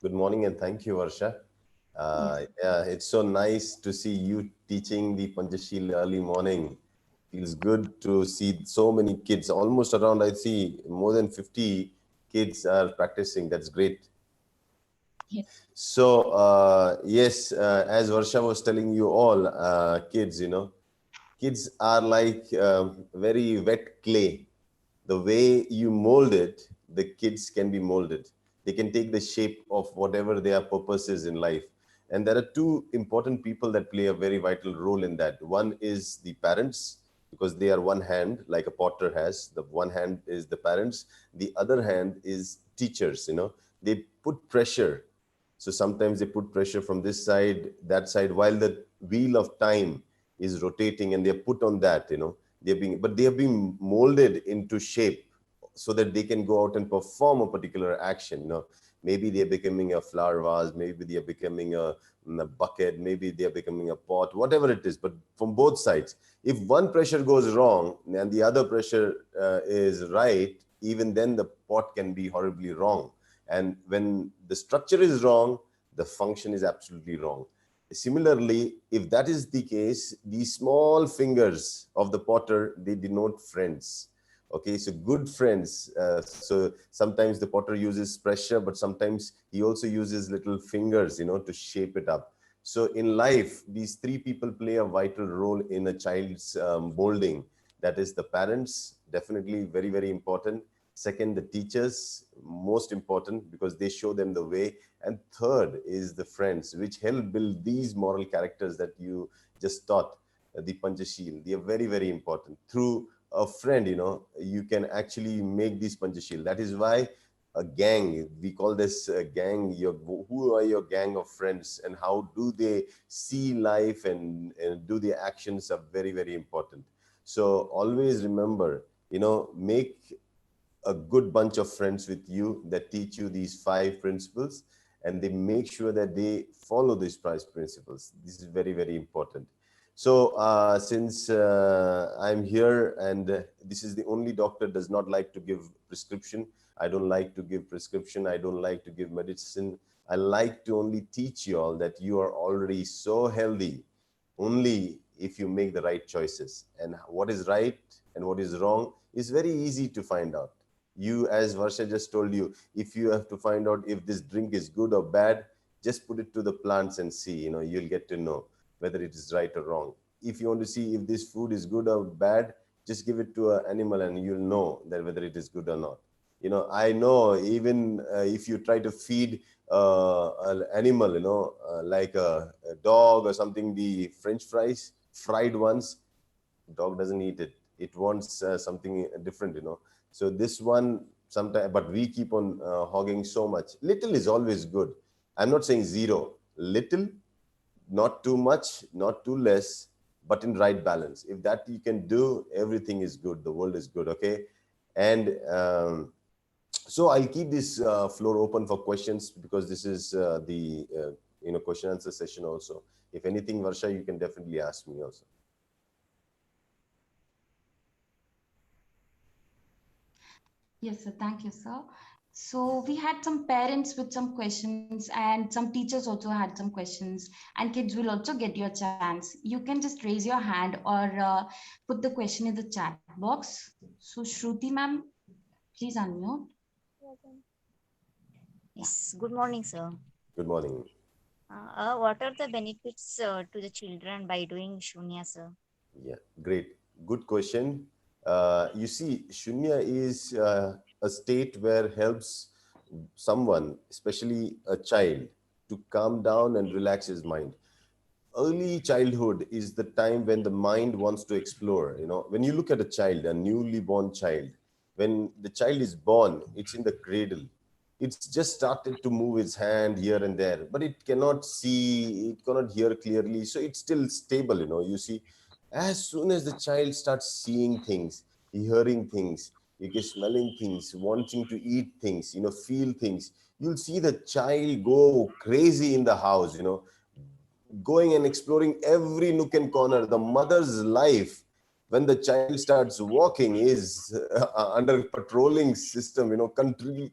Good morning and thank you, Varsha. Yes. Yeah, it's so nice to see you teaching the Panchashil early morning. Feels good to see so many kids. Almost around, I see more than 50 kids are practicing. That's great. Yes. So, yes, as Varsha was telling you all, kids, kids are like very wet clay. The way you mold it, the kids can be molded. They can take the shape of whatever their purpose is in life. And there are two important people that play a very vital role in that. One is the parents, because they are one hand, like a potter has. The one hand is the parents, the other hand is teachers. They put pressure. So sometimes they put pressure from this side, that side, while the wheel of time is rotating and they're put on that, but they are being molded into shape so that they can go out and perform a particular action. Maybe they're becoming a flower vase, maybe they're becoming a bucket, maybe they're becoming a pot, whatever it is. But from both sides, if one pressure goes wrong and the other pressure is right, even then the pot can be horribly wrong. And when the structure is wrong, the function is absolutely wrong. Similarly, if that is the case, the small fingers of the potter, they denote friends. Okay, so good friends. So sometimes the potter uses pressure, but sometimes he also uses little fingers, to shape it up. So in life, these three people play a vital role in a child's molding. That is the parents, definitely very, very important. Second, the teachers, most important because they show them the way. And third is the friends, which help build these moral characters that you just taught, the Panchashil. They are very, very important. Through a friend, you can actually make these Panchashil. That is why a gang, we call this a gang, who are your gang of friends and how do they see life and do their actions are very, very important. So always remember, make a good bunch of friends with you that teach you these five principles and they make sure that they follow these five principles. This is very, very important. So since I'm here and this is the only doctor does not like to give prescription. I don't like to give prescription. I don't like to give medicine. I like to only teach you all that you are already so healthy only if you make the right choices. And what is right and what is wrong is very easy to find out. You, as Varsha just told you, if you have to find out if this drink is good or bad, just put it to the plants and see, you'll get to know whether it is right or wrong. If you want to see if this food is good or bad, just give it to an animal and you'll know that whether it is good or not. I know even if you try to feed an animal, like a dog or something, the French fries, fried ones, dog doesn't eat it. It wants something different. So this one sometimes, but we keep on hogging so much. Little is always good. I'm not saying zero. Little, not too much, not too less, but in right balance. If that you can do, everything is good. The world is good. Okay. And so I'll keep this floor open for questions because this is the question answer session also. If anything, Varsha, you can definitely ask me also. Yes, sir. Thank you, sir. So we had some parents with some questions, and some teachers also had some questions, and kids will also get your chance. You can just raise your hand or put the question in the chat box. So Shruti ma'am, please unmute. Yes, good morning, sir. Good morning. What are the benefits to the children by doing shunya, sir? Yeah, great. Good question. You see, Shunya is a state where helps someone, especially a child, to calm down and relax his mind. Early childhood is the time when the mind wants to explore. When you look at a child, a newly born child, when the child is born, it's in the cradle. It's just started to move its hand here and there, but it cannot see, it cannot hear clearly. So it's still stable. You see, as soon as the child starts seeing things, hearing things, smelling things, wanting to eat things, feel things, you'll see the child go crazy in the house, going and exploring every nook and corner. The mother's life, when the child starts walking, is under patrolling system,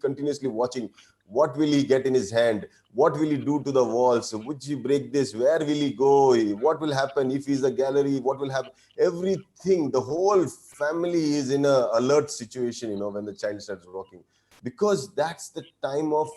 continuously watching What will he get in his hand? What will he do to the walls? Would he break this? Where will he go? What will happen if he's a gallery? What will happen? Everything, the whole family is in a alert situation, when the child starts walking, because that's the time of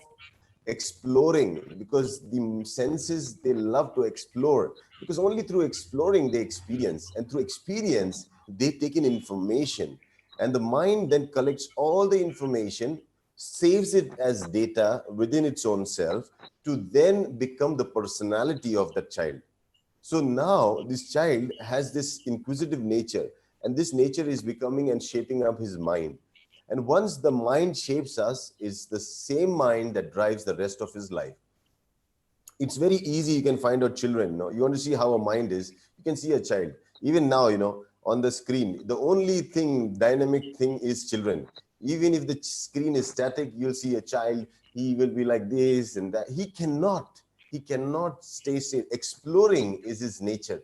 exploring, because the senses, they love to explore, because only through exploring they experience, and through experience they take in information, and the mind then collects all the information, saves it as data within its own self, to then become the personality of that child. So now this child has this inquisitive nature, and this nature is becoming and shaping up his mind. And once the mind shapes us, it's the same mind that drives the rest of his life. It's very easy. You can find out children. You want to see how a mind is. You can see a child. Even now, on the screen, the only thing, dynamic thing is children. Even if the screen is static, you'll see a child. He will be like this and that. He cannot stay still. Exploring is his nature.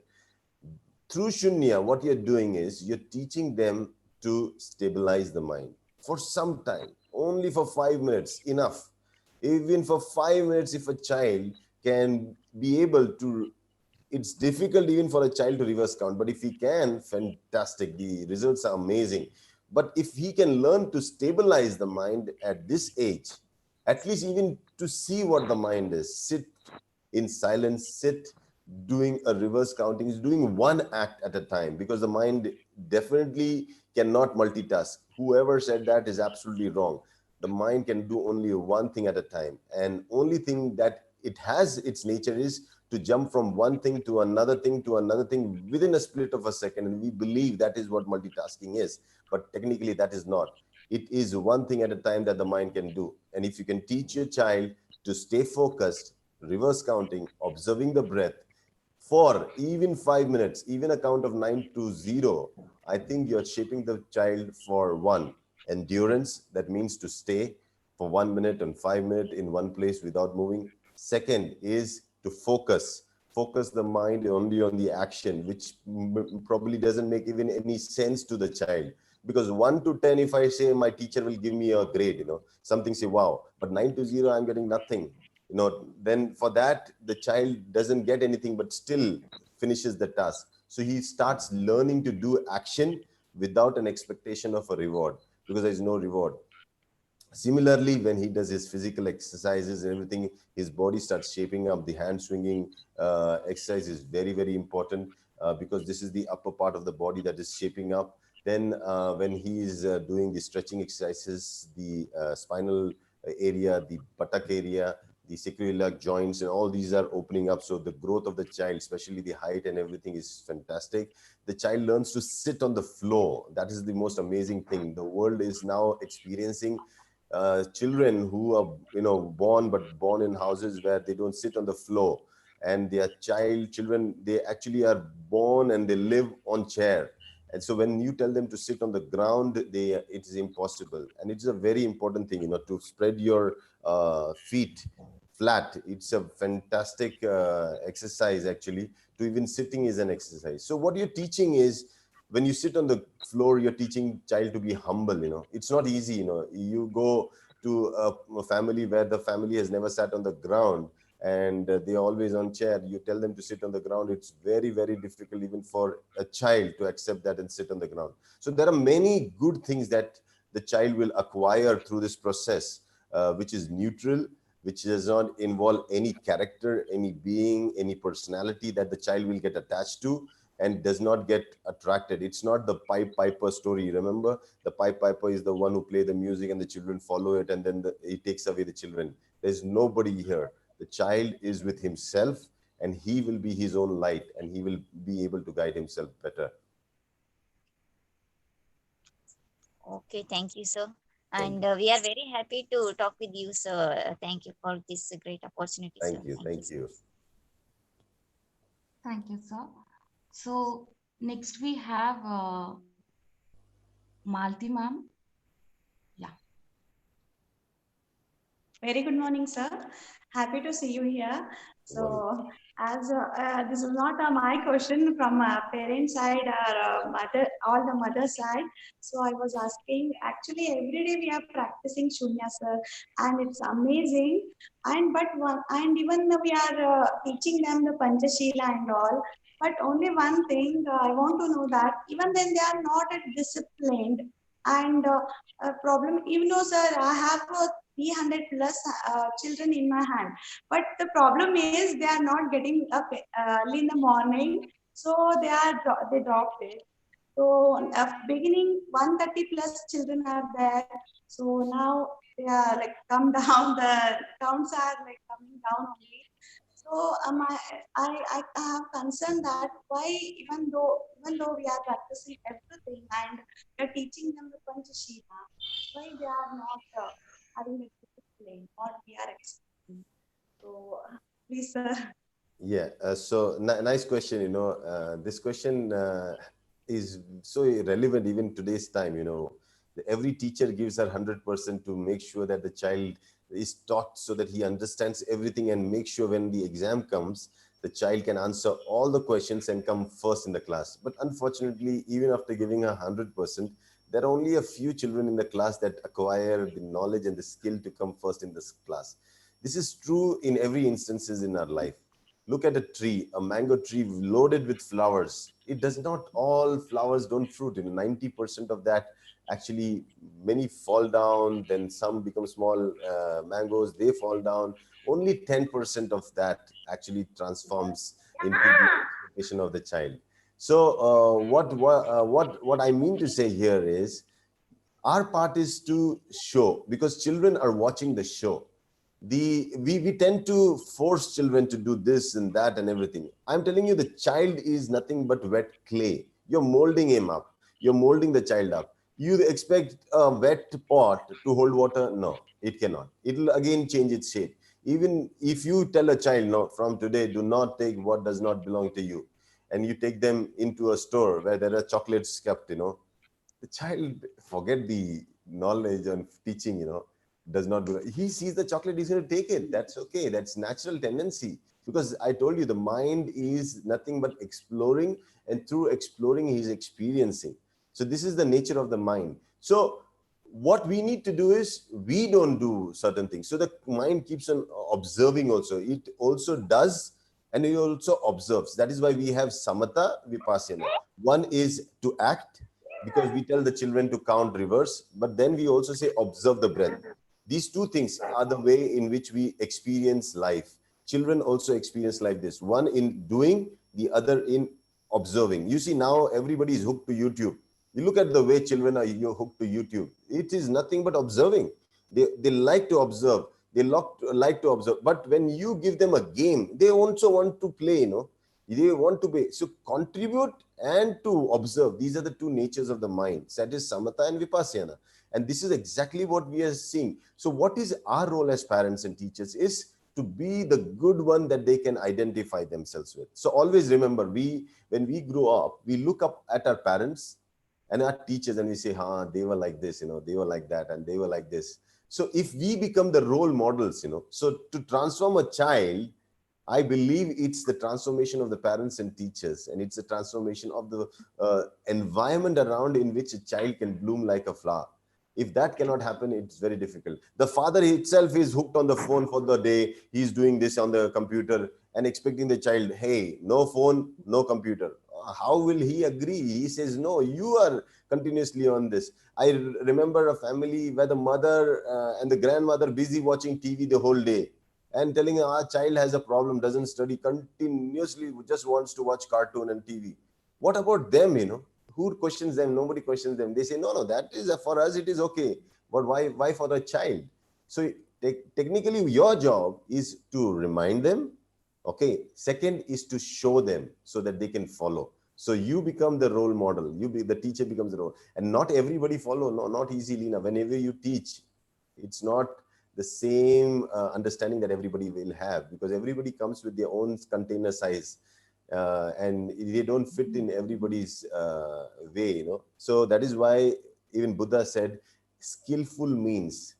Through Shunya, what you're doing is you're teaching them to stabilize the mind for some time, only for 5 minutes, enough. Even for 5 minutes, if a child can be able to, it's difficult even for a child to reverse count, but if he can, fantastic. The results are amazing. But if he can learn to stabilize the mind at this age, at least even to see what the mind is, sit in silence, sit doing a reverse counting, is doing one act at a time, because the mind definitely cannot multitask. Whoever said that is absolutely wrong. The mind can do only one thing at a time, and only thing that it has its nature is to jump from one thing to another thing to another thing within a split of a second, and we believe that is what multitasking is, but technically that is not. It is one thing at a time that the mind can do. And if you can teach your child to stay focused, reverse counting, observing the breath for even 5 minutes, even a count of 9 to 0, I think you're shaping the child for one, endurance. That means to stay for 1 minute and 5 minutes in one place without moving. Second is to focus the mind only on the action, which probably doesn't make even any sense to the child. Because 1 to 10, if I say my teacher will give me a grade, something say, wow, but 9 to 0, I'm getting nothing. Then for that, the child doesn't get anything, but still finishes the task. So he starts learning to do action without an expectation of a reward, because there is no reward. Similarly, when he does his physical exercises and everything, his body starts shaping up. The hand swinging exercise is very, very important, because this is the upper part of the body that is shaping up. Then when he is doing the stretching exercises, the spinal area, the buttock area, the sacroiliac joints, and all these are opening up. So the growth of the child, especially the height and everything, is fantastic. The child learns to sit on the floor. That is the most amazing thing. The world is now experiencing children who are born in houses where they don't sit on the floor, and their children, they actually are born and they live on chair. And so when you tell them to sit on the ground, it is impossible. And it's a very important thing, to spread your feet flat. It's a fantastic exercise, actually. To even sitting is an exercise. So what you're teaching is, when you sit on the floor, you're teaching child to be humble. It's not easy. You go to a family where the family has never sat on the ground, and they're always on chair. You tell them to sit on the ground, it's very, very difficult even for a child to accept that and sit on the ground. So there are many good things that the child will acquire through this process, which is neutral, which does not involve any character, any being, any personality that the child will get attached to, and does not get attracted. It's not the pipe piper story. Remember, the pipe piper is the one who play the music and the children follow it, and then he takes away the children. There's nobody here. The child is with himself, and he will be his own light, and he will be able to guide himself better. Okay, thank you, sir. Thank And you. we are very happy to talk with you, sir. Thank you for this great opportunity, sir. Thank you. Thank you, Thank sir. you. Thank you, sir. So next we have Malti ma'am. Yeah. Very good morning, sir. Happy to see you here. Morning. So, as this is not my question from parent side or mother, all the mother side. So, I was asking. Actually, every day we are practicing Shunya, sir, and it's amazing. And and even we are teaching them the Panchashila and all. But only one thing I want to know that even when they are not disciplined and problem, even though sir, I have 300 plus children in my hand, but the problem is they are not getting up early in the morning, so they dropped it. So beginning 130 plus children are there. So now they are like come down. The counts are like coming down only. So I have concern that why even though we are practicing everything and we are teaching them the Panchashila, why they are not having the discipline what we are expecting. So please, sir. Yeah, so nice question. This question is so relevant even today's time. Every teacher gives her 100% to make sure that the child is taught so that he understands everything and make sure when the exam comes, the child can answer all the questions and come first in the class. But unfortunately, even after giving her 100%, there are only a few children in the class that acquire the knowledge and the skill to come first in this class. This is true in every instances in our life. Look at a tree, a mango tree loaded with flowers. It does not all flowers don't fruit. 90% of that actually many fall down. Then some become small mangoes. They fall down. Only 10% of that actually transforms into the expectation of the child. So what I mean to say here is our part is to show, because children are watching the show. We tend to force children to do this and that and everything. I'm telling you, the child is nothing but wet clay. You're molding him up. You're molding the child up. You expect a wet pot to hold water? No, it cannot. It'll again change its shape. Even if you tell a child, no, from today do not take what does not belong to you, and you take them into a store where there are chocolates kept, the child forget the knowledge and teaching, does not do it. He sees the chocolate, he's going to take it. That's okay. That's natural tendency. Because I told you, the mind is nothing but exploring, and through exploring, he's experiencing. So this is the nature of the mind. So what we need to do is, we don't do certain things. So the mind keeps on observing also. It also does, and it also observes. That is why we have samatha, vipassana. One is to act, because we tell the children to count reverse, but then we also say observe the breath. These two things are the way in which we experience life. Children also experience like this, one in doing, the other in observing. You see, now everybody is hooked to YouTube. You look at the way children are hooked to YouTube. It is nothing but observing. They like to observe. They like to observe. But when you give them a game, they also want to play, they want to be. So contribute and to observe. These are the two natures of the mind. That is samatha and vipassana. And this is exactly what we are seeing. So what is our role as parents and teachers is to be the good one that they can identify themselves with. So always remember, when we grow up, we look up at our parents and our teachers and we say, they were like this, they were like that, and they were like this. So if we become the role models, so to transform a child, I believe it's the transformation of the parents and teachers, and it's a transformation of the environment around in which a child can bloom like a flower. If that cannot happen, it's very difficult. The father itself is hooked on the phone for the day. He's doing this on the computer and expecting the child, hey, no phone, no computer. How will he agree? He says, no, you are continuously on this. I remember a family where the mother and the grandmother busy watching TV the whole day, and telling our child has a problem, doesn't study, continuously just wants to watch cartoon and TV. What about them? Who questions them? Nobody questions them. They say, no, that is for us, it is okay. But why for the child? So technically, your job is to remind them. Okay. Second is to show them so that they can follow. So you become the role model. The teacher becomes the role, and not everybody follow. No, not easily. Now, whenever you teach, it's not the same understanding that everybody will have, because everybody comes with their own container size, and they don't fit in everybody's way. So that is why even Buddha said skillful means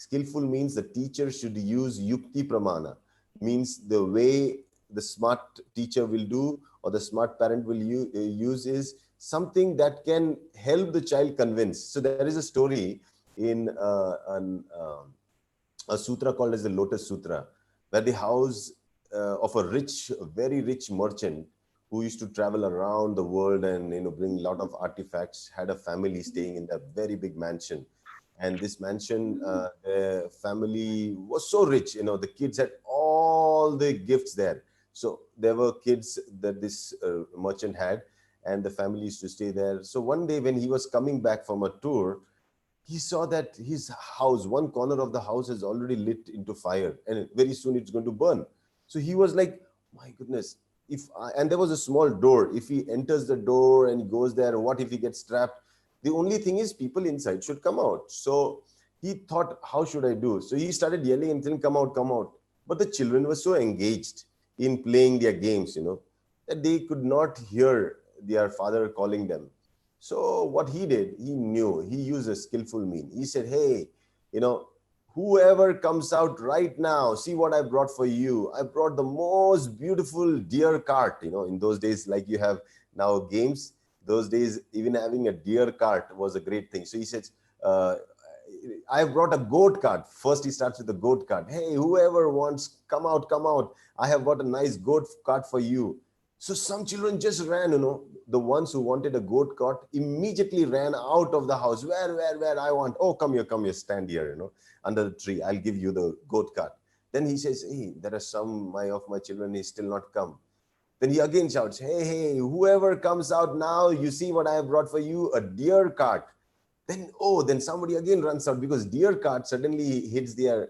Skillful means the teacher should use yukti pramana, means the way the smart teacher will do or the smart parent will use is something that can help the child convince. So there is a story in a sutra called as the Lotus Sutra, where the house of a rich, very rich merchant who used to travel around the world and bring a lot of artifacts, had a family staying in that very big mansion. And this mansion, the family was so rich, the kids had all the gifts there. So there were kids that this merchant had, and the family used to stay there. So one day when he was coming back from a tour, he saw that his house, one corner of the house is already lit into fire and very soon it's going to burn. So he was like, my goodness, and there was a small door. If he enters the door and goes there, what if he gets trapped? The only thing is people inside should come out. So he thought, how should I do? So he started yelling and saying, come out, come out. But the children were so engaged in playing their games, that they could not hear their father calling them. So what he did, he knew, he used a skillful mean. He said, hey, whoever comes out right now, see what I brought for you. I brought the most beautiful deer cart. In those days, like you have now games, those days, even having a deer cart was a great thing. So he says, I brought a goat cart. First, he starts with the goat cart. Hey, whoever wants, come out, come out. I have got a nice goat cart for you. So some children just ran, the ones who wanted a goat cart immediately ran out of the house. Where I want. Oh, come here, stand here, under the tree. I'll give you the goat cart. Then he says, hey, there are some of my children is still not come. Then he again shouts, hey, whoever comes out now, you see what I have brought for you, a deer cart. Then somebody again runs out because deer cart suddenly hits their,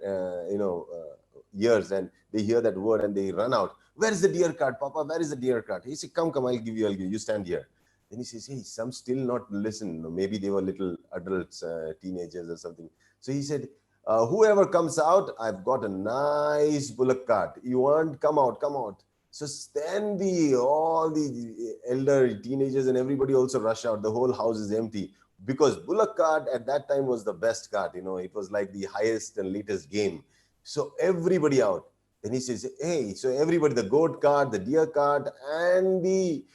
ears and they hear that word and they run out. Where is the deer cart, Papa? Where is the deer cart? He said, come, I'll give you. You stand here. Then he says, hey, some still not listen. Maybe they were little adults, teenagers or something. So he said, whoever comes out, I've got a nice bullock cart. You want? Come out, come out. So then all the elder teenagers and everybody also rush out. The whole house is empty because bullock cart at that time was the best cart. It was like the highest and latest game. So everybody out. Then he says, hey, so everybody, the goat cart, the deer cart, and the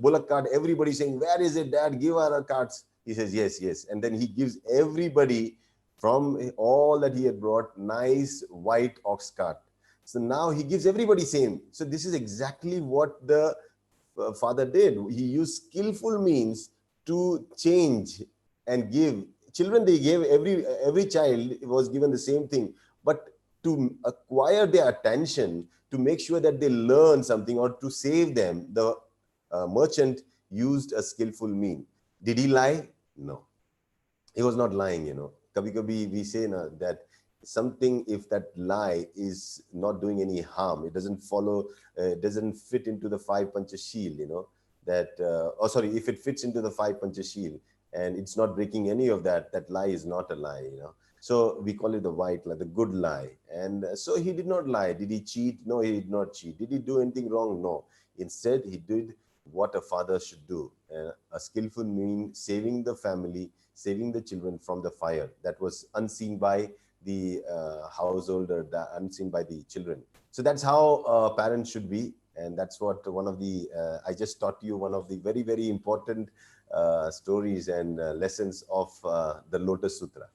bullock cart, everybody saying, where is it, Dad? Give our carts. He says, yes. And then he gives everybody from all that he had brought, nice white ox cart. So now he gives everybody same. So this is exactly what the father did. He used skillful means to change and give. Children, they gave, every child was given the same thing. But to acquire their attention, to make sure that they learn something or to save them, the merchant used a skillful mean. Did he lie? No. He was not lying, Kabhi kabhi we say that something, if that lie is not doing any harm, it doesn't follow, doesn't fit into the five panchashil, if it fits into the five panchashil and it's not breaking any of that, that lie is not a lie, So we call it the white lie, the good lie. And so he did not lie. Did he cheat? No, he did not cheat. Did he do anything wrong? No. Instead, he did what a father should do. A skillful mean saving the family, saving the children from the fire that was unseen by the household or unseen by the children. So that's how parents should be. And that's what one of the, I just taught you one of the very, very important stories and lessons of the Lotus Sutra.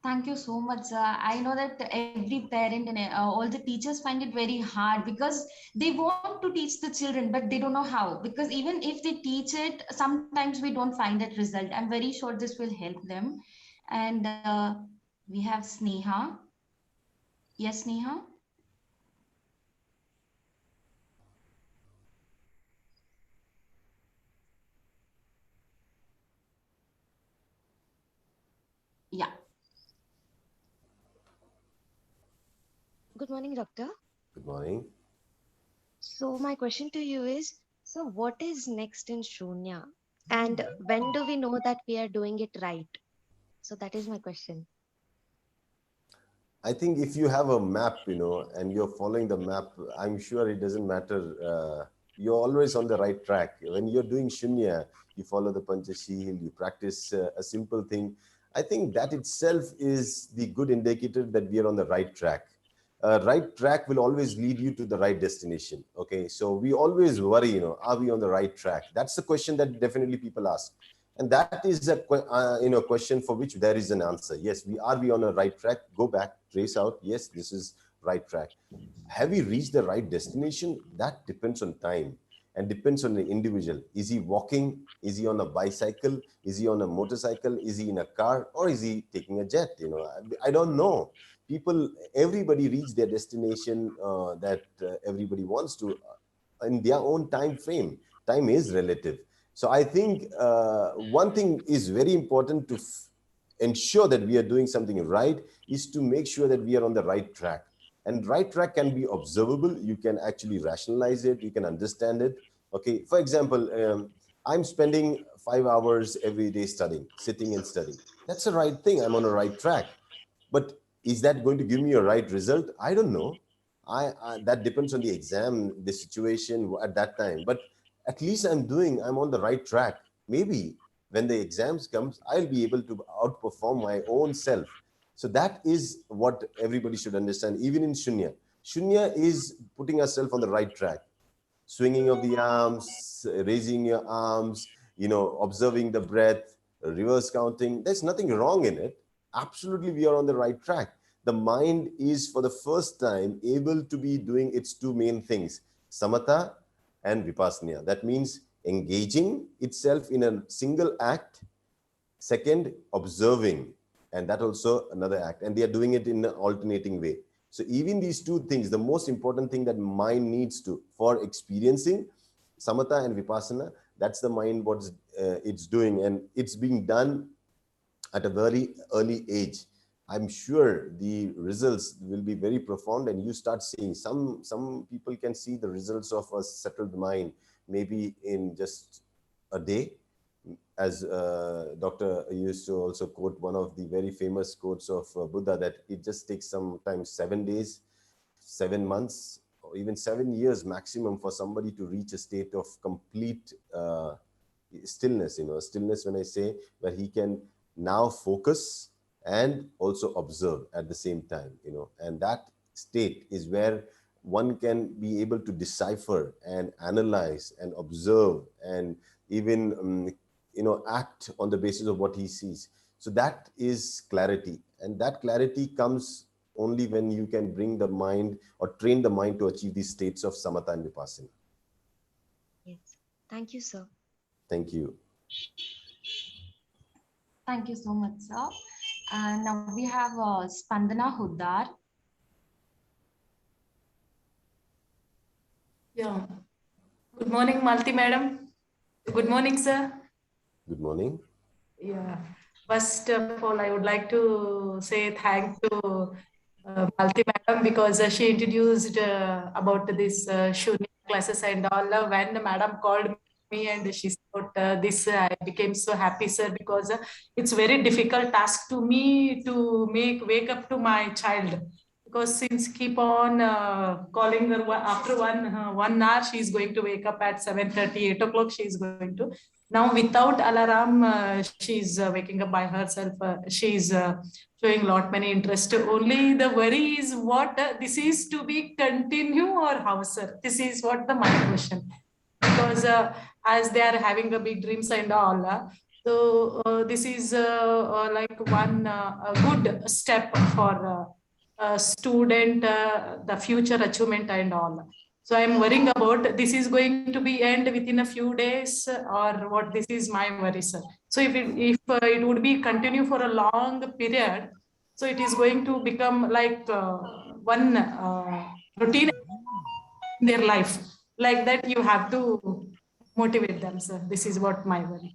Thank you so much, sir. I know that every parent and all the teachers find it very hard because they want to teach the children, but they don't know how. Because even if they teach it, sometimes we don't find that result. I'm very sure this will help them. And we have Sneha. Yes, Sneha? Yeah. Good morning, doctor. Good morning. So my question to you is, so what is next in Shunya? And when do we know that we are doing it right? So that is my question. I think if you have a map, and you're following the map, I'm sure it doesn't matter. You're always on the right track. When you're doing Shunya, you follow the Panchashil, you practice a simple thing. I think that itself is the good indicator that we are on the right track. Right track will always lead you to the right destination. Okay, so we always worry, are we on the right track? That's the question that definitely people ask, and that is a question for which there is an answer. Yes, we on a right track. Go back, trace out. Yes, this is right track. Have we reached the right destination? That depends on time and depends on the individual. Is he walking? Is he on a bicycle? Is he on a motorcycle? Is he in a car? Or is he taking a jet? I don't know. Everybody reach their destination that everybody wants to in their own time frame. Time is relative. So I think one thing is very important to ensure that we are doing something right is to make sure that we are on the right track. And right track can be observable. You can actually rationalize it. You can understand it. Okay. For example, I'm spending 5 hours every day studying, sitting and studying. That's the right thing. I'm on the right track. But is that going to give me a right result? I don't know. That depends on the exam, the situation at that time. But at least I'm on the right track. Maybe when the exams comes, I'll be able to outperform my own self. So that is what everybody should understand. Even in Shunya, Shunya is putting ourselves on the right track. Swinging of the arms, raising your arms, observing the breath, reverse counting. There's nothing wrong in it. Absolutely, we are on the right track. The mind is for the first time able to be doing its two main things, samatha and vipassana. That means engaging itself in a single act. Second, observing, and that also another act. And they are doing it in an alternating way. So even these two things, the most important thing that mind needs to for experiencing samatha and vipassana, that's the mind what it's doing, and it's being done at a very early age. I'm sure the results will be very profound, and you start seeing some people can see the results of a settled mind maybe in just a day. As Doctor used to also quote one of the very famous quotes of Buddha, that it just takes sometimes 7 days, 7 months, or even 7 years maximum for somebody to reach a state of complete stillness. Stillness, when I say, where he can now focus and also observe at the same time, and that state is where one can be able to decipher and analyze and observe and even act on the basis of what he sees. So that is clarity, and that clarity comes only when you can bring the mind or train the mind to achieve these states of samatha and vipassana. Yes. Thank you, sir. Thank you. Thank you so much, sir. And now we have Spandana Huddar. Yeah. Good morning, Malti madam. Good morning, sir. Good morning. Yeah. First of all, I would like to say thank to Malti madam because she introduced about this Shunya classes and all. When the madam called me and she said this, I became so happy, sir, because it's very difficult task to me to wake up to my child. Because since keep on calling her after 1 hour, she is going to wake up at 7:30, 8 o'clock. She is going to now without alarm. She is waking up by herself. She is showing lot many interest. Only the worry is what this is to be continue or how, sir? This is what the my question. Because as they are having a big dreams and all, so this is like one a good step for student, the future achievement and all. So I'm worrying about this is going to be end within a few days or what. This is my worry, sir. So if it would be continue for a long period, so it is going to become like one routine in their life. Like that, you have to motivate them, sir. This is what my worry.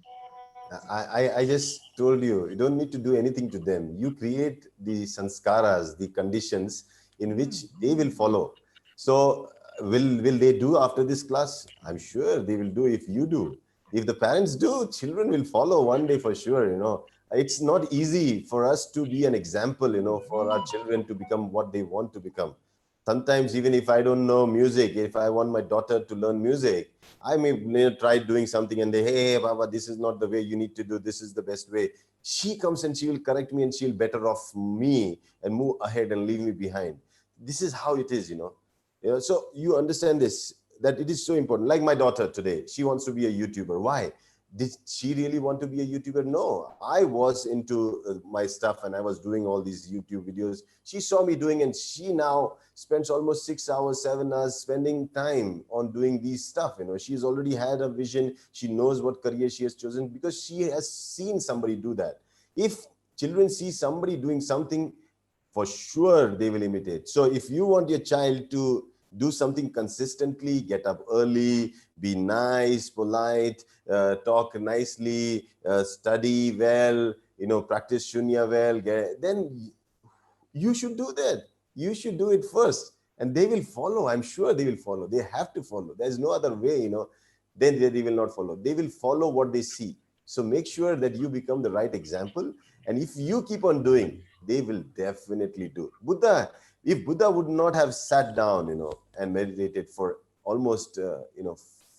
I just told you, you don't need to do anything to them. You create the sanskaras, the conditions in which they will follow. So will they do after this class? I'm sure they will do if you do. If the parents do, children will follow one day for sure. It's not easy for us to be an example, for our children to become what they want to become. Sometimes even if I don't know music, if I want my daughter to learn music, I may try doing something and they, hey, Baba, this is not the way you need to do. This is the best way. She comes and she will correct me and she'll better off me and move ahead and leave me behind. This is how it is, so you understand this, that it is so important. Like my daughter today, she wants to be a YouTuber. Why? Did she really want to be a YouTuber? No, I was into my stuff and I was doing all these YouTube videos. She saw me doing, and she now spends almost 6 hours, 7 hours spending time on doing these stuff. She's already had a vision. She knows what career she has chosen because she has seen somebody do that. If children see somebody doing something, for sure they will imitate. So if you want your child to do something consistently, get up early, be nice, polite, talk nicely, study well, practice shunya well, then you should do that. You should do it first, and they will follow. I'm sure they will follow. They have to follow. There's no other way, then they will not follow. They will follow what they see. So make sure that you become the right example. And if you keep on doing, they will definitely do. If Buddha would not have sat down, and meditated for almost,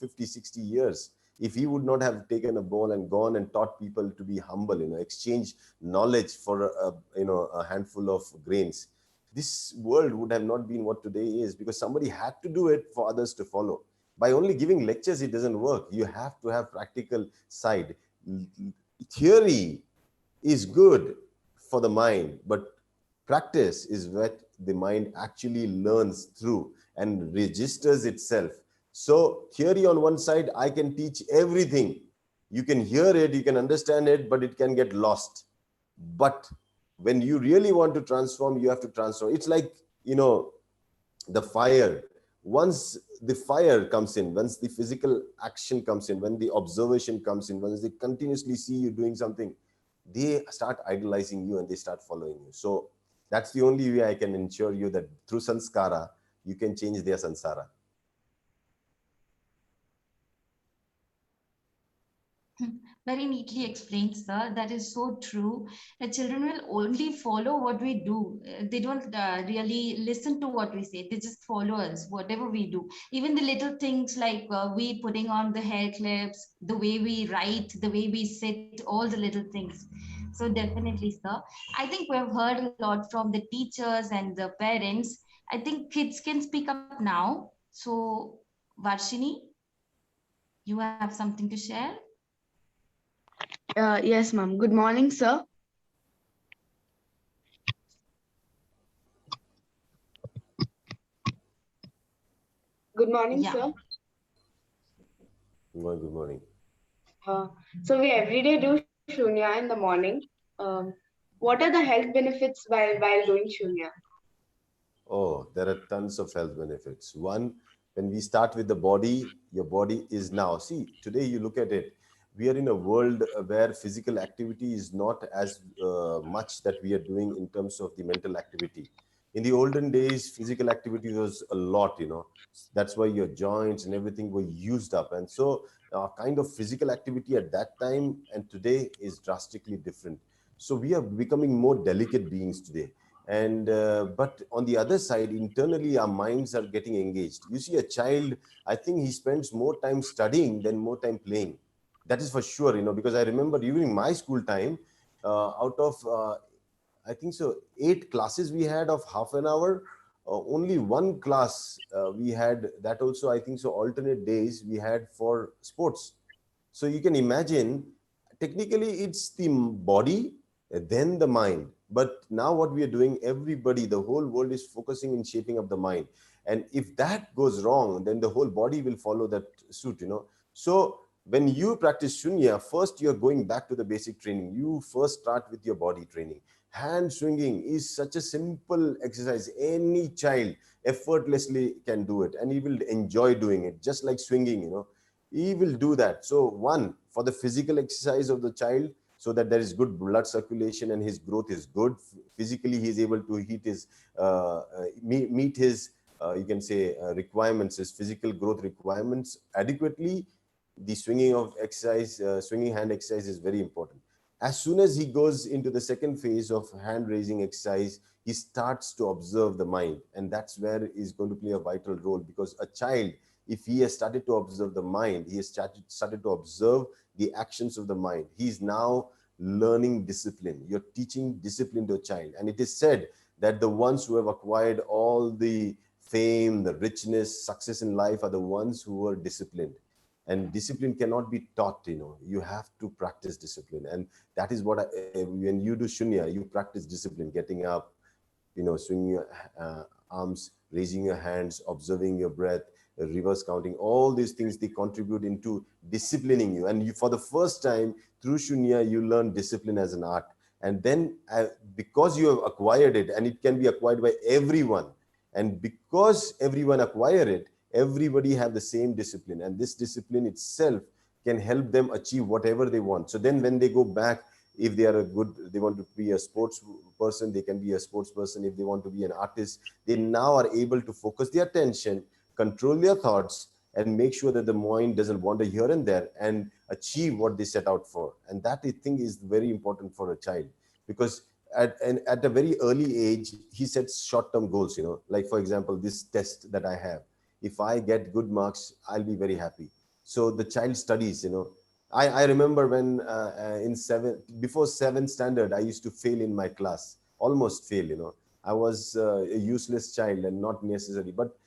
50, 60 years, if he would not have taken a bowl and gone and taught people to be humble, exchange knowledge for a handful of grains, this world would have not been what today is, because somebody had to do it for others to follow. By only giving lectures, it doesn't work. You have to have practical side. Theory is good for the mind, but practice is what the mind actually learns through and registers itself. So theory on one side, I can teach everything. You can hear it, you can understand it, but it can get lost. But when you really want to transform, you have to transform. It's like, the fire. Once the fire comes in, once the physical action comes in, when the observation comes in, once they continuously see you doing something, they start idolizing you and they start following you. So that's the only way I can ensure you that through sanskara, you can change their sansara. Very neatly explained, sir. That is so true. The children will only follow what we do. They don't really listen to what we say. They just follow us, whatever we do. Even the little things like we putting on the hair clips, the way we write, the way we sit, all the little things. So definitely, sir. I think we've heard a lot from the teachers and the parents. I think kids can speak up now. So, Varshini, you have something to share? Yes, ma'am. Good morning, sir. Good morning, Yeah. sir. Good morning. So we every day do Shunya in the morning. What are the health benefits while doing Shunya? Oh, there are tons of health benefits. One, when we start with the body, your body is now. See, today you look at it, we are in a world where physical activity is not as much that we are doing in terms of the mental activity. In the olden days, physical activity was a lot, That's why your joints and everything were used up. And so kind of physical activity at that time and today is drastically different. So we are becoming more delicate beings today. And but on the other side, internally our minds are getting engaged. You see a child, I think he spends more time studying than more time playing. That is for sure, because I remember during my school time, out of I think so 8 classes we had of half an hour, only one class we had, that also I think so alternate days we had for sports. So you can imagine, technically it's the body, then the mind. But now what we are doing, everybody, the whole world is focusing in shaping up the mind. And if that goes wrong, then the whole body will follow that suit, So when you practice shunya, first you're going back to the basic training. You first start with your body training. Hand swinging is such a simple exercise. Any child effortlessly can do it, and he will enjoy doing it, just like swinging, he will do that. So one, for the physical exercise of the child, so that there is good blood circulation and his growth is good. Physically, he is able to meet his, you can say, requirements, his physical growth requirements adequately. The swinging of exercise, swinging hand exercise is very important. As soon as he goes into the second phase of hand raising exercise, he starts to observe the mind. And that's where he's going to play a vital role, because a child, if he has started to observe the mind, he has started to observe the actions of the mind. He's now learning discipline. You're teaching discipline to a child. And it is said that the ones who have acquired all the fame, the richness, success in life are the ones who are disciplined. And discipline cannot be taught, you have to practice discipline. And that is what when you do shunya, you practice discipline, getting up, swinging your arms, raising your hands, observing your breath, reverse counting. All these things, they contribute into disciplining you. And you, for the first time through shunya, you learn discipline as an art. And then because you have acquired it, and it can be acquired by everyone, and because everyone acquire it, everybody have the same discipline, and this discipline itself can help them achieve whatever they want. So then when they go back, if they are they want to be a sports person, they can be a sports person. If they want to be an artist, they now are able to focus their attention, control their thoughts, and make sure that the mind doesn't wander here and there, and achieve what they set out for. And that, I think, is very important for a child, because at a very early age, he sets short-term goals, like, for example, this test that I have. If I get good marks, I'll be very happy. So the child studies, I remember when before 7th standard, I used to fail in my class, almost fail, I was a useless child and not necessary. But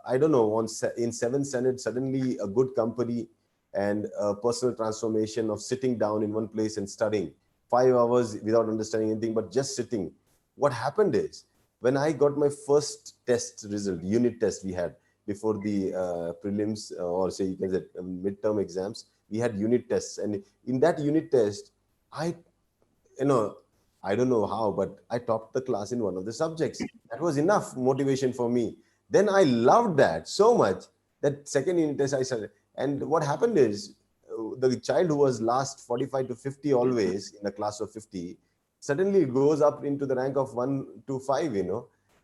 I don't know, in 7th standard, suddenly a good company and a personal transformation of sitting down in one place and studying 5 hours without understanding anything, but just sitting. What happened is, when I got my first test result, unit test we had before the prelims, or say you can say midterm exams, we had unit tests. And in that unit test, I, you know, I don't know how, but I topped the class in one of the subjects. That was enough motivation for me. Then I loved that so much that second unit test I started. And what happened is, the child who was last 45 to 50 always in a class of 50, suddenly goes up into the rank of 1 to 5,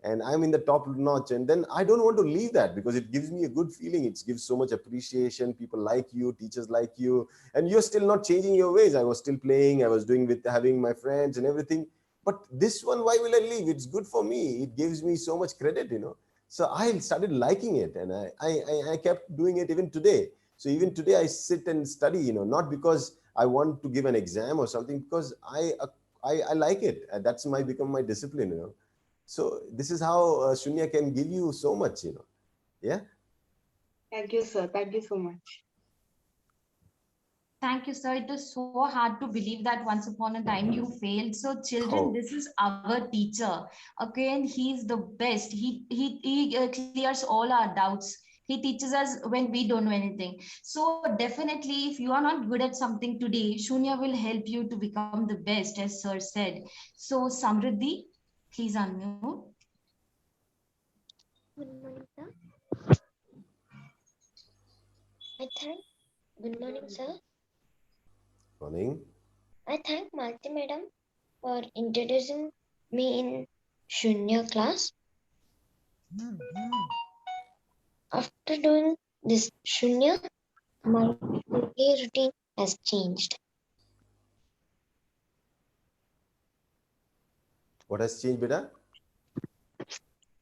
and I'm in the top notch. And then I don't want to leave that, because it gives me a good feeling. It gives so much appreciation. People like you, teachers like you, and you're still not changing your ways. I was still playing, I was doing with having my friends and everything. But this one, why will I leave? It's good for me. It gives me so much credit, So I started liking it, and I kept doing it even today. So even today I sit and study, not because I want to give an exam or something, because I like it. And that's become my discipline, So this is how Shunya can give you so much, Yeah. Thank you, sir. Thank you so much. Thank you, sir. It is so hard to believe that once upon a time you failed. So, children, Oh. this is our teacher. Okay, and he's the best. He clears all our doubts. He teaches us when we don't know anything. So, definitely, if you are not good at something today, Shunya will help you to become the best, as sir said. So, Samriddhi, please unmute. Good morning, sir. Good morning, sir. Morning. I thank Malti madam for introducing me in Shunya class. After doing this Shunya, my day routine has changed. What has changed, beta?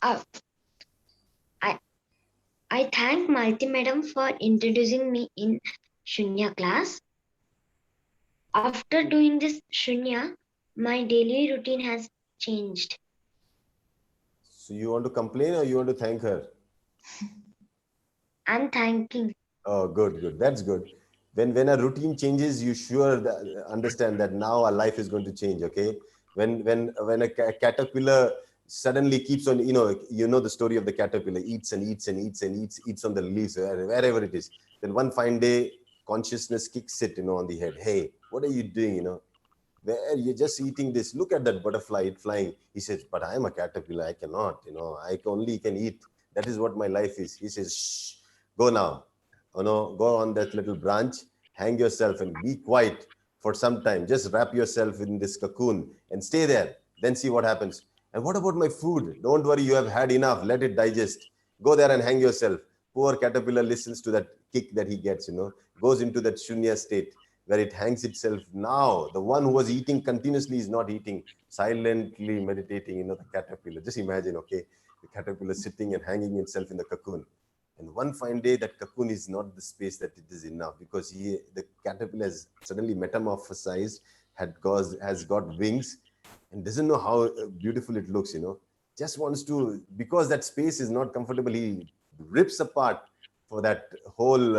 Uh, I thank Malti madam for introducing me in Shunya class. After doing this Shunya, my daily routine has changed. So you want to complain or you want to thank her? I'm thanking. Oh, good. That's good. When a routine changes, you sure understand that now our life is going to change. Okay. When a caterpillar suddenly keeps on, the story of the caterpillar, eats and eats and eats and eats on the leaves, wherever it is. Then one fine day, consciousness kicks it, on the head. Hey, what are you doing? Where you're just eating this. Look at that butterfly, it flying. He says, but I am a caterpillar. I cannot, I only can eat. That is what my life is. He says, shh, go now. Go on that little branch, hang yourself and be quiet for some time. Just wrap yourself in this cocoon and stay there. Then see what happens. And what about my food? Don't worry, you have had enough. Let it digest. Go there and hang yourself. Poor caterpillar listens to that kick that he gets, goes into that shunya state where it hangs itself. Now, the one who was eating continuously is not eating, silently meditating, the caterpillar. Just imagine, okay, the caterpillar sitting and hanging itself in the cocoon. And one fine day, that cocoon is not the space that it is in now, because the caterpillar has suddenly metamorphosized has got wings and doesn't know how beautiful it looks, just wants to, because that space is not comfortable, he rips apart for that whole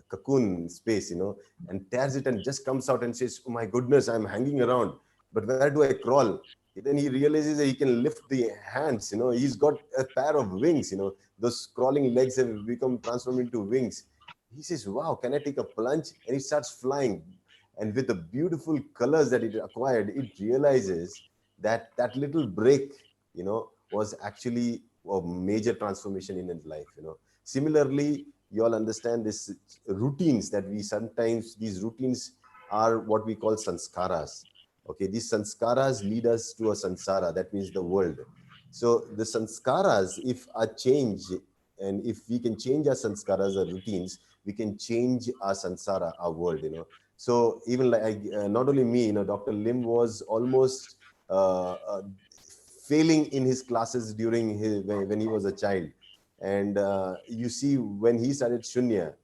cocoon space, and tears it and just comes out and says, oh my goodness, I'm hanging around, but where do I crawl? Then he realizes that he can lift the hands, he's got a pair of wings, those crawling legs have become transformed into wings. He says, wow, can I take a plunge? And he starts flying. And with the beautiful colors that it acquired, it realizes that that little break, was actually a major transformation in his life, Similarly, you all understand this routines that we sometimes, these routines are what we call sanskaras. Okay, these sanskaras lead us to a sansara, that means the world. So the sanskaras, if are changed, and if we can change our sanskaras or routines, we can change our sansara, our world, So even like, not only me, Dr. Lim was almost failing in his classes during when he was a child. And you see, when he started Shunya,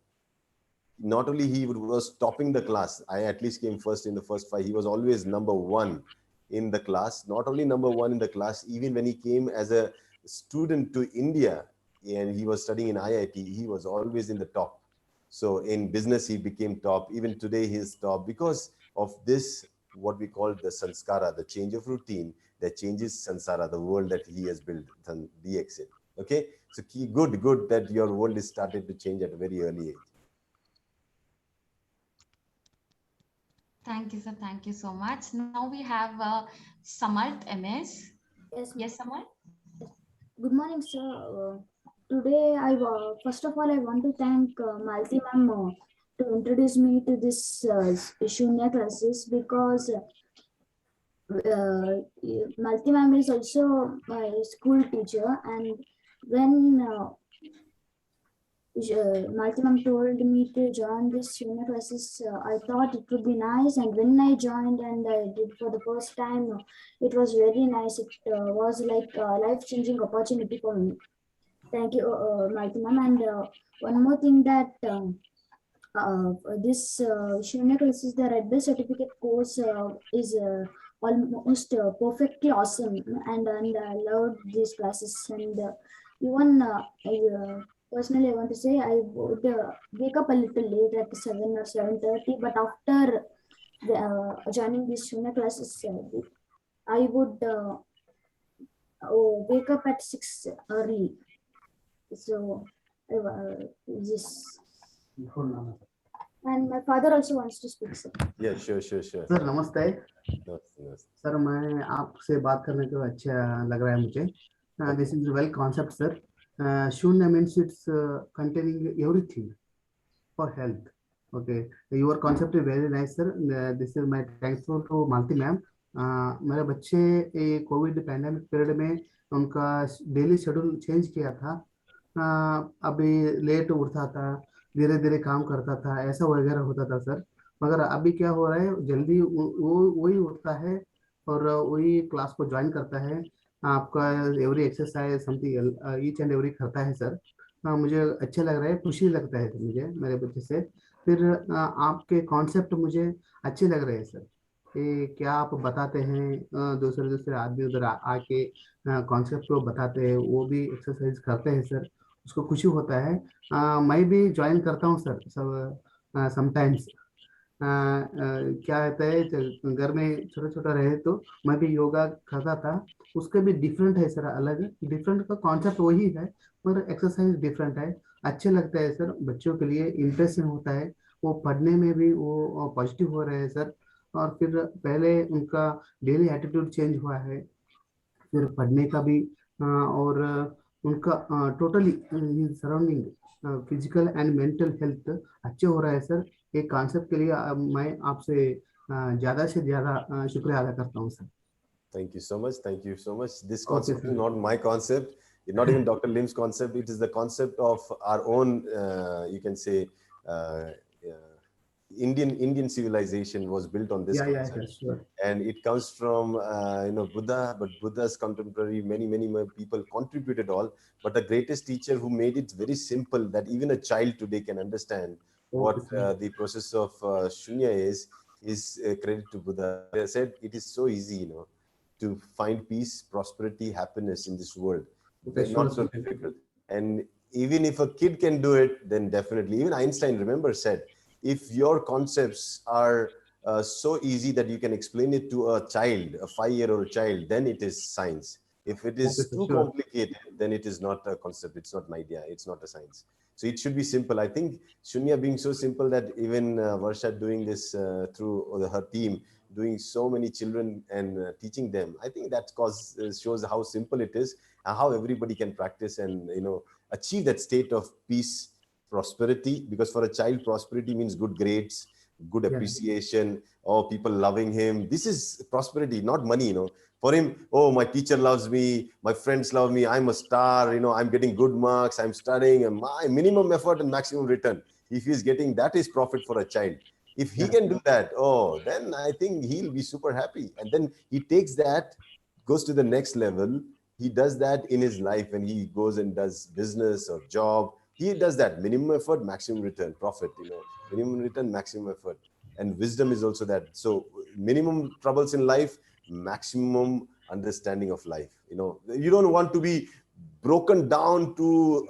not only he was topping the class, I at least came first in the first 5, he was always number 1 in the class. Not only number 1 in the class, even when he came as a student to India and he was studying in IIT, he was always in the top. So in business, he became top. Even today, he is top because of this, what we call the sanskara, the change of routine that changes sansara, the world that he has built, DXN. Okay, so good that your world is started to change at a very early age. Thank you, sir. Thank you so much. Now we have Samarth MS. Yes, Samarth. Good morning, sir. Today, first of all, I want to thank Malti ma'am to introduce me to this Shunya classes, because Malti ma'am is also my school teacher, and when Malti ma'am told me to join this Shunya classes, I thought it would be nice, and when I joined and I did for the first time, it was very nice. It was like a life-changing opportunity for me. Thank you, Malti ma'am. And one more thing, that this Shunya classes, the Red Belt certificate course is almost perfectly awesome, and I loved these classes. And even personally, I want to say I would wake up a little late, like 7 or 7:30, but after joining these Shunya classes, I would wake up at 6 early. So this, and my father also wants to speak, sir. Yeah, sure. Sir नमस्ते। Namaste. Sir मैं आपसे बात करने को अच्छा लग रहा है मुझे। This is well concept, sir. Shunya means it's containing everything for health. Okay, your concept is very nice, sir. This is my thankful to Malti ma'am. मेरे बच्चे ये कोविड पैंडेमिक पीरियड में उनका डेली शेड्यूल चेंज किया था। अभी late उठता था, धीरे धीरे काम करता था, ऐसा वगैरह होता था सर। मगर अभी क्या हो रहा है, जल्दी वो वही उठता है और वही क्लास को ज्वाइन करता है। आपका every exercise something each and every करता है सर। मुझे अच्छा लग रहा है, खुशी लगता है मुझे मेरे बच्चे से। फिर आपके कॉन्सेप्ट मुझे अच्छे लग रहे हैं सर। ये क्या आप बताते हैं, दूसरे आदमी उधर आके कॉन्सेप्ट को बताते हैं, वो भी एक्सरसाइज करते हैं सर, उसको खुशी होता है। मैं भी ज्वाइन करता हूँ सर सब समटाइम्स। क्या होता है, घर में छोटा छोटा रहे तो मैं भी योगा करता था, उसका भी डिफरेंट है सर, अलग डिफरेंट का कॉन्सेप्ट वही है मगर एक्सरसाइज डिफरेंट है। अच्छे लगता है सर, बच्चों के लिए इंटरेस्टिंग होता है, वो पढ़ने में भी वो पॉजिटिव हो रहे हैं सर। और फिर पहले उनका डेली एटीट्यूड चेंज हुआ है, फिर पढ़ने का भी, और उनका totally surrounding physical and mental health अच्छे हो रहा है सर। एक कॉन्सेप्ट के लिए मैं आपसे ज़्यादा से ज़्यादा शुक्रिया अदा करता हूँ sir. Thank you so much. This concept is not my concept. It's not even Dr. Lim's concept. It is the concept of our own, you can say, Indian civilization was built on this concept. Yeah, sure. And it comes from Buddha, but Buddha's contemporary, many more people contributed all, but the greatest teacher who made it very simple that even a child today can understand what the process of Shunya is is credit to Buddha. They said it is so easy, to find peace, prosperity, happiness in this world. They're not so difficult. And even if a kid can do it, then definitely. Even Einstein, remember, said, if your concepts are so easy that you can explain it to a child, a 5-year-old child, then it is science. If it is too complicated, then it is not a concept. It's not an idea. It's not a science. So it should be simple. I think Shunya being so simple that even Varsha doing this through her team, doing so many children and teaching them, I think that shows how simple it is and how everybody can practice and achieve that state of peace, prosperity. Because for a child, prosperity means good grades, good appreciation, or people loving him. This is prosperity, not money. For him, oh, my teacher loves me, my friends love me, I'm a star, I'm getting good marks, I'm studying, and my minimum effort and maximum return. If he's getting that, is profit for a child. If he can do that, oh, then I think he'll be super happy. And then he takes that, goes to the next level. He does that in his life when he goes and does business or job. He does that minimum effort, maximum return, profit, minimum return, maximum effort. And wisdom is also that. So minimum troubles in life, maximum understanding of life. You don't want to be broken down to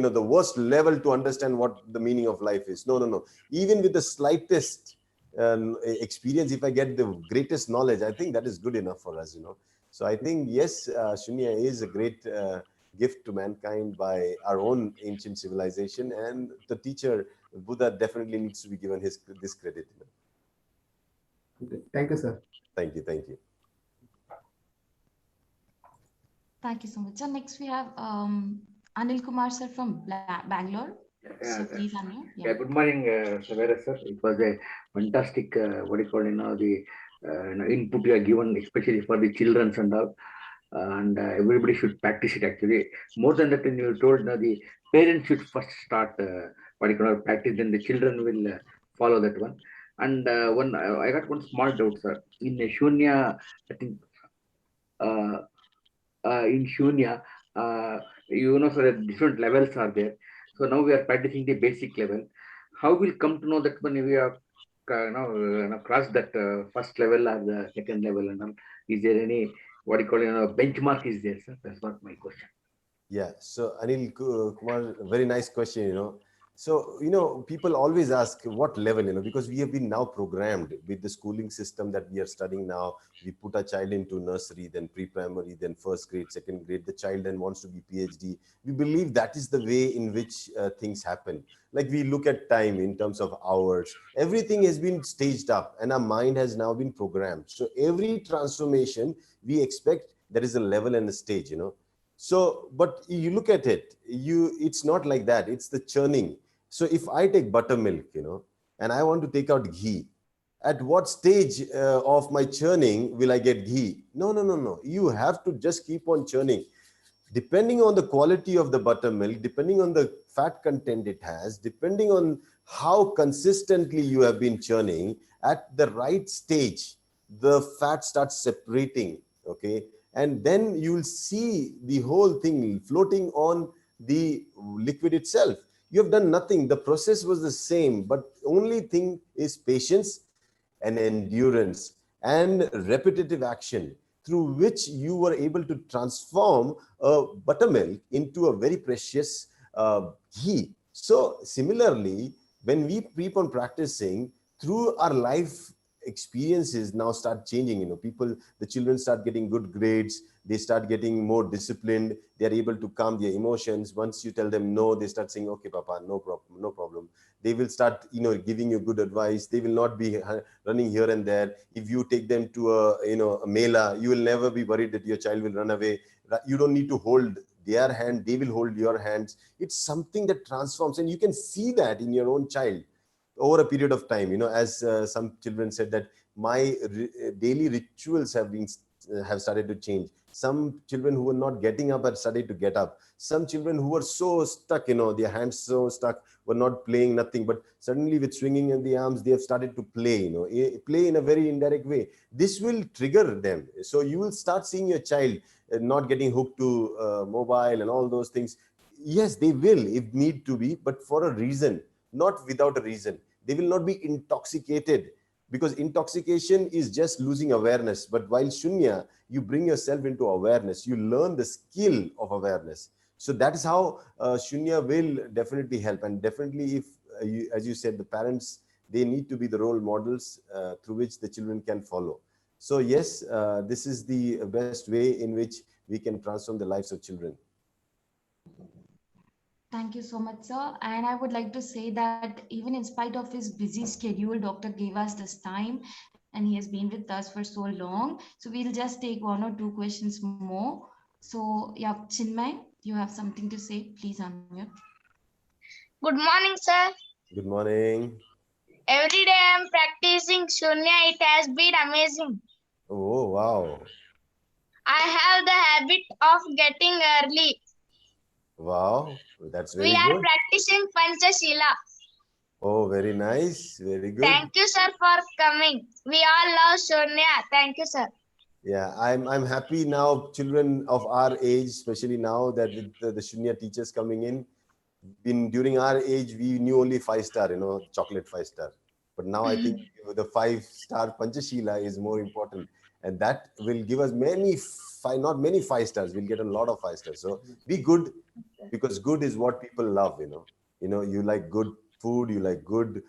the worst level to understand what the meaning of life is. No. Even with the slightest experience, if I get the greatest knowledge, I think that is good enough for us. So I think, yes, Shunya is a great gift to mankind by our own ancient civilization, and the teacher Buddha definitely needs to be given this credit. Thank you, sir. Thank you. Thank you so much. So next we have Anil Kumar sir from Bangalore. So please, Anil. Yeah, good morning, Savera sir. It was a fantastic, the input you are given, especially for the children and all. And everybody should practice it actually. More than that, when you told the parents should first start practice, then the children will follow that one. And I got one small doubt, sir. In Shunya, I think in Shunya, so that different levels are there. So now we are practicing the basic level. How will come to know that when we have crossed that first level or the second level, and all? Is there any benchmark is there, sir? That's what my question. Yeah. So Anil Kumar, very nice question. So, people always ask what level, because we have been now programmed with the schooling system that we are studying now. We put a child into nursery, then pre-primary, then first grade, second grade. The child then wants to be PhD. We believe that is the way in which things happen. Like we look at time in terms of hours. Everything has been staged up and our mind has now been programmed. So every transformation, we expect there is a level and a stage, So, but you look at it, it's not like that. It's the churning. So if I take buttermilk, and I want to take out ghee, at what stage of my churning will I get ghee? No. You have to just keep on churning. Depending on the quality of the buttermilk, depending on the fat content it has, depending on how consistently you have been churning, at the right stage, the fat starts separating, okay? And then you will see the whole thing floating on the liquid itself. You have done nothing. The process was the same, but only thing is patience and endurance and repetitive action through which you were able to transform a buttermilk into a very precious ghee. So similarly, when we keep on practicing through our life experiences now start changing, the children start getting good grades, they start getting more disciplined, they are able to calm their emotions. Once you tell them no, they start saying, okay, Papa, no problem. They will start, giving you good advice. They will not be running here and there. If you take them to a mela, you will never be worried that your child will run away. You don't need to hold their hand, they will hold your hands. It's something that transforms, and you can see that in your own child over a period of time. As some children said that my daily rituals have started to change. Some children who were not getting up have started to get up. Some children who were so stuck, their hands so stuck, were not playing nothing, but suddenly with swinging in the arms, they have started to play, play in a very indirect way. This will trigger them. So you will start seeing your child not getting hooked to mobile and all those things. Yes, they will if need to be, but for a reason, not without a reason. They will not be intoxicated because intoxication is just losing awareness. But while Shunya, you bring yourself into awareness, you learn the skill of awareness. So that is how Shunya will definitely help. And definitely, if as you said, the parents, they need to be the role models through which the children can follow. So yes, this is the best way in which we can transform the lives of children. Thank you so much, sir. And I would like to say that even in spite of his busy schedule, doctor gave us this time and he has been with us for so long. So we'll just take one or two questions more. So yeah, Chinmay, you have something to say? Please unmute. Good morning, sir. Good morning. Every day I am practicing Shunya. It has been amazing. Oh, wow. I have the habit of getting early. Wow, that's We very are good. practicing Panchashila. Oh, very nice. Very good. Thank you, sir, for coming. We all love Shunya. Thank you, sir. Yeah, I'm happy now, children of our age, especially now that with the Shunya teachers coming in, during our age, we knew only 5-star, chocolate 5-star. But now I think the 5-star Panchashila is more important. And that will give us not many 5-stars. We'll get a lot of 5-stars. So be good, because good is what people love, you like good food, you like good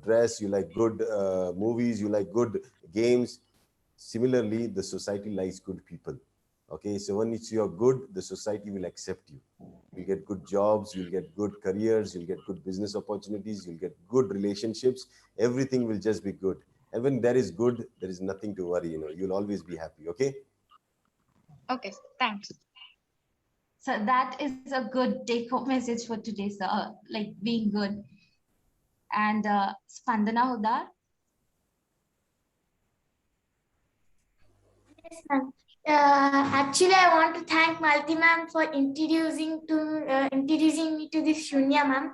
dress, you like good movies, you like good games. Similarly, the society likes good people. Okay, so when you're good, the society will accept you. You'll get good jobs, you'll get good careers, you'll get good business opportunities, you'll get good relationships. Everything will just be good. And when there is good, there is nothing to worry, you'll always be happy. Okay. Okay, thanks. So that is a good take-home message for today, sir. Like being good. And Spandana Hudar. Yes, ma'am. Actually, I want to thank Malti ma'am for introducing me to this Shunya ma'am.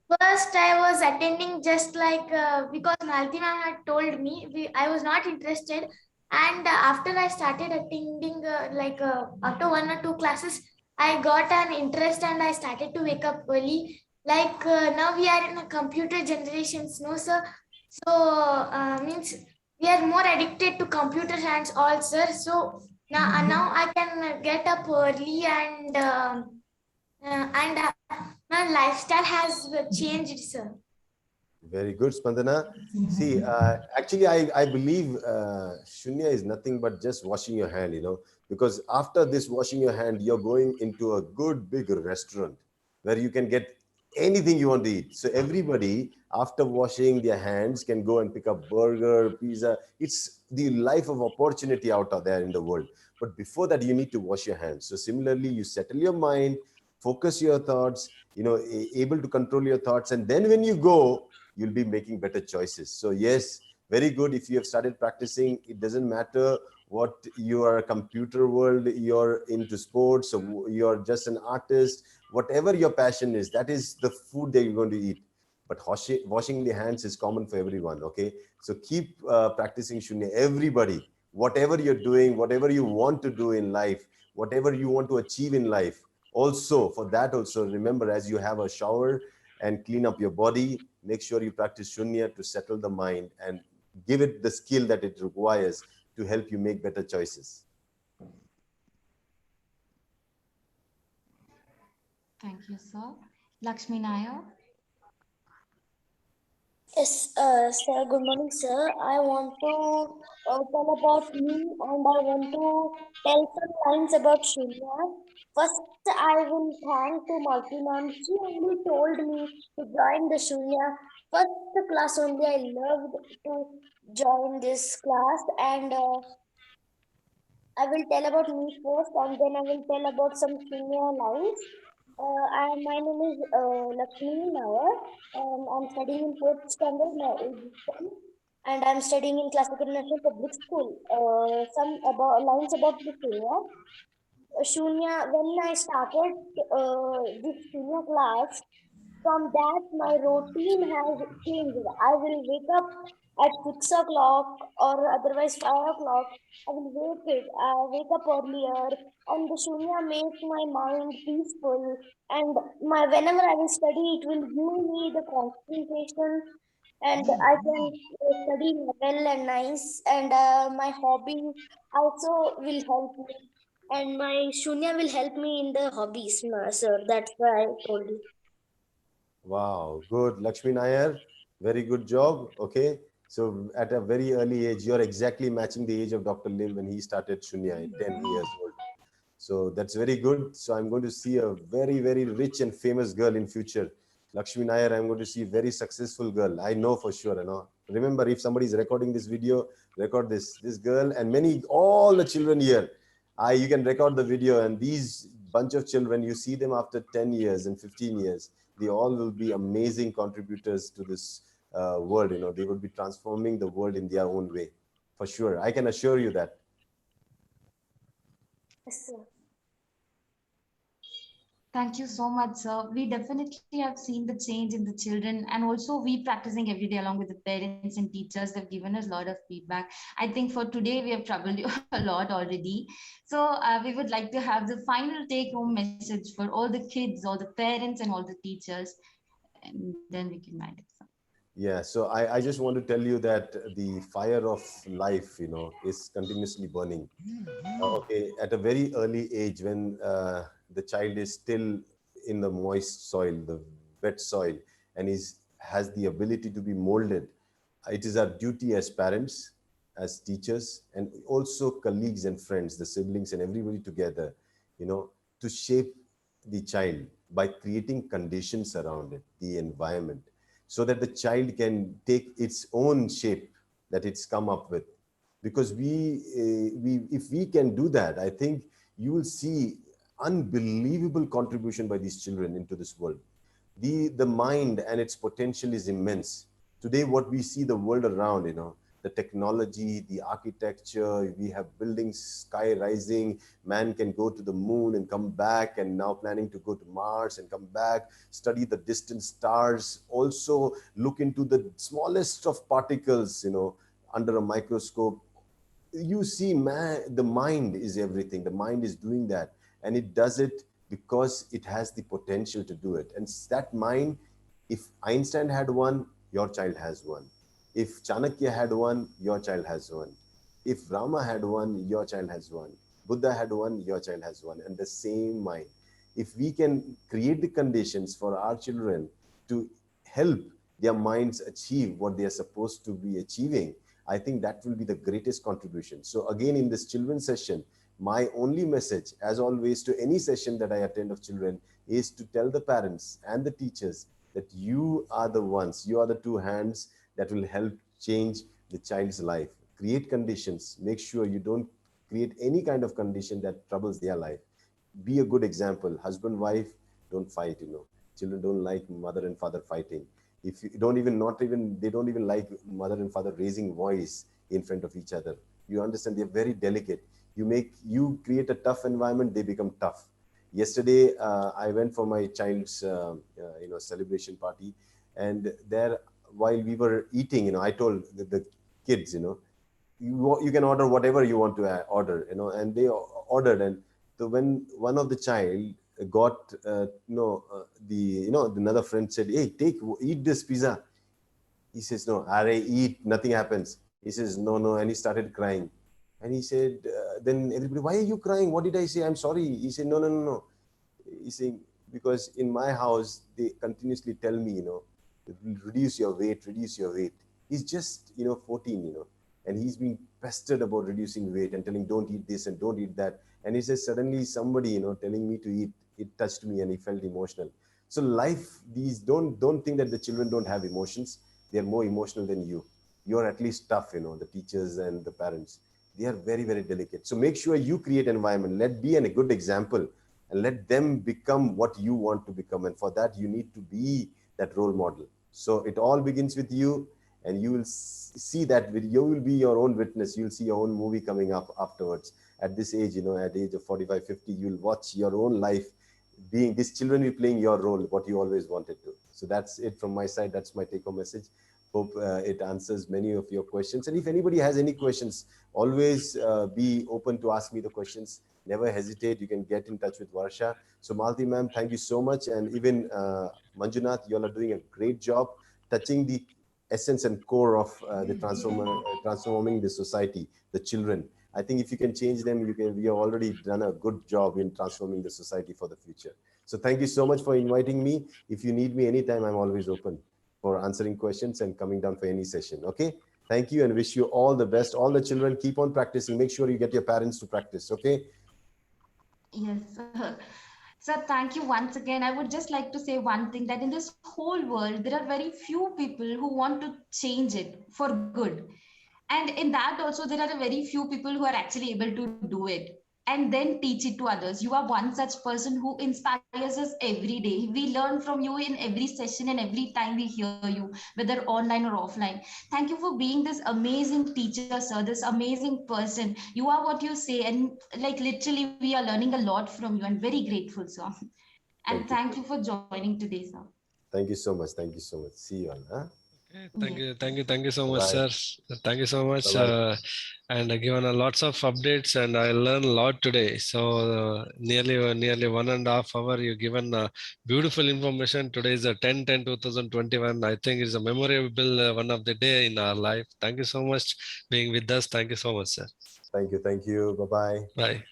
First, I was attending just like because Malti ma'am had told me. I was not interested, and after I started attending after 1 or 2 classes, I got an interest and I started to wake up early. Like now we are in a computer generations, no sir. So means we are more addicted to computer science all, sir. So now I can get up early and my lifestyle has changed, sir. Very good, Spandana. See, actually, I believe Shunya is nothing but just washing your hand, because after this washing your hand, you're going into a good big restaurant where you can get anything you want to eat. So everybody, after washing their hands, can go and pick up burger, pizza. It's the life of opportunity out there in the world. But before that, you need to wash your hands. So similarly, you settle your mind, focus your thoughts, able to control your thoughts. And then when you go, you'll be making better choices. So yes, very good. If you have started practicing, it doesn't matter what you are, a computer world, you're into sports, or you're just an artist, whatever your passion is, that is the food that you're going to eat. But washing the hands is common for everyone. Okay, so keep practicing Shunya. Everybody, whatever you're doing, whatever you want to do in life, whatever you want to achieve in life, also for that also remember, as you have a shower and clean up your body, make sure you practice Shunya to settle the mind and give it the skill that it requires to help you make better choices. Thank you, sir. Lakshmi Nair. Yes, sir. Good morning, sir. I want to tell about me, and I want to tell some lines about Shunya. First, I will thank to Malti ma'am. She only told me to join the Shunya. First class only, I loved to join this class, and I will tell about me first, and then I will tell about some senior lines. My name is Lakshmi Nair, and I'm studying in 4th standard. My age is 10, and I'm studying in Classical National Public School. Some about lines about the Shunya. Shunya, when I started this Shunya class, from that, my routine has changed. I will wake up at 6 o'clock or otherwise 5 o'clock. I will wake up earlier, and the Shunya makes my mind peaceful. And whenever I will study, it will give me the concentration. and I can study well and nice, and my hobby also will help me, and my Shunya will help me in the hobbies, sir. That's why I told you. Wow, good. Lakshmi Nair, very good job. Okay. So at a very early age, you're exactly matching the age of Dr. Lim when he started Shunya at 10 years old. So that's very good. So I'm going to see a very, very rich and famous girl in future. Lakshmi Nair, I'm going to see a very successful girl. I know for sure. You know. Remember, if somebody is recording this video, record this girl and all the children here. You can record the video, and these bunch of children, you see them after 10 years and 15 years, they all will be amazing contributors to this world. You know, they will be transforming the world in their own way, for sure. I can assure you that. Yes, sir. Thank you so much, sir. We definitely have seen the change in the children, and also we practicing every day along with the parents and teachers. They've given us a lot of feedback. I think for today we have troubled you a lot already. So we would like to have the final take-home message for all the kids, all the parents, and all the teachers, and then we can wind it up. Yeah, so I just want to tell you that the fire of life, you know, is continuously burning. Okay, at a very early age, when the child is still in the moist soil, the wet soil, and has the ability to be molded, it is our duty as parents, as teachers, and also colleagues and friends, the siblings and everybody together, you know, to shape the child by creating conditions around it, the environment, so that the child can take its own shape that it's come up with. Because if we can do that, I think you will see unbelievable contribution by these children into this world. The mind and its potential is immense. Today, what we see the world around, you know, the technology, the architecture, we have buildings sky rising, man can go to the moon and come back, and now planning to go to Mars and come back, study the distant stars, also look into the smallest of particles, you know, under a microscope. You see, man, the mind is everything. The mind is doing that, and it does it because it has the potential to do it. And that mind, if Einstein had one, your child has one. If Chanakya had one, your child has one. If Rama had one, your child has one. Buddha had one, your child has one. And the same mind, if we can create the conditions for our children to help their minds achieve what they are supposed to be achieving, I think that will be the greatest contribution. So again, in this children's session, my only message, as always, to any session that I attend of children is to tell the parents and the teachers that you are the ones, you are the two hands that will help change the child's life. Create conditions. Make sure you don't create any kind of condition that troubles their life. Be a good example. Husband, wife, don't fight, you know. Children don't like mother and father fighting. If you don't even, not even, they don't even like mother and father raising voice in front of each other. You understand, they're very delicate. You create a tough environment, they become tough. Yesterday, I went for my child's celebration party, and there, while we were eating, you know, I told the kids, you know, you can order whatever you want to order, you know, and they ordered. And so when one of the child got another friend said, hey, eat this pizza. He says, no, I eat, nothing happens. He says, no, and he started crying. And he said, then everybody, why are you crying? What did I say? I'm sorry. He said, no. He's saying, because in my house, they continuously tell me, you know, reduce your weight, reduce your weight. He's just, 14, and he's being pestered about reducing weight and telling, don't eat this and don't eat that. And he says, suddenly somebody, telling me to eat, it touched me and he felt emotional. So life, don't think that the children don't have emotions. They're more emotional than you. You're at least tough, the teachers and the parents. They are very, very delicate. So make sure you create environment. Let be a good example and let them become what you want to become. And for that, you need to be that role model. So it all begins with you, and you will see that you will be your own witness. You'll see your own movie coming up afterwards. At this age, at the age of 45, 50, you'll watch your own life being, these children will be playing your role, what you always wanted to. So that's it from my side. That's my take-home message. Hope it answers many of your questions. And if anybody has any questions, always be open to ask me the questions. Never hesitate. You can get in touch with Varsha. So Malti ma'am, thank you so much. And even Manjunath, you all are doing a great job touching the essence and core of the transforming the society, the children. I think if you can change them, you have already done a good job in transforming the society for the future. So thank you so much for inviting me. If you need me anytime, I'm always open for answering questions and coming down for any session. Okay. Thank you and wish you all the best. All the children, keep on practicing. Make sure you get your parents to practice. Okay. Yes, sir. Sir, thank you once again. I would just like to say one thing, that in this whole world, there are very few people who want to change it for good. And in that also, there are very few people who are actually able to do it and then teach it to others. You are one such person who inspires us every day. We learn from you in every session and every time we hear you, whether online or offline. Thank you for being this amazing teacher, sir, this amazing person. You are what you say, and like literally, we are learning a lot from you, and very grateful, sir. And thank you for joining today, sir. Thank you so much. Thank you so much. See you all. Huh? Thank you so much, Bye-bye. sir. Thank you so much. Bye-bye. And given lots of updates, and I learned a lot today. So nearly 1.5 hours, you given beautiful information. Today is 10/10/2021. I think it's a memorable one of the day in our life. Thank you so much being with us. Thank you so much, sir. Thank you. Thank you. Bye-bye. Bye.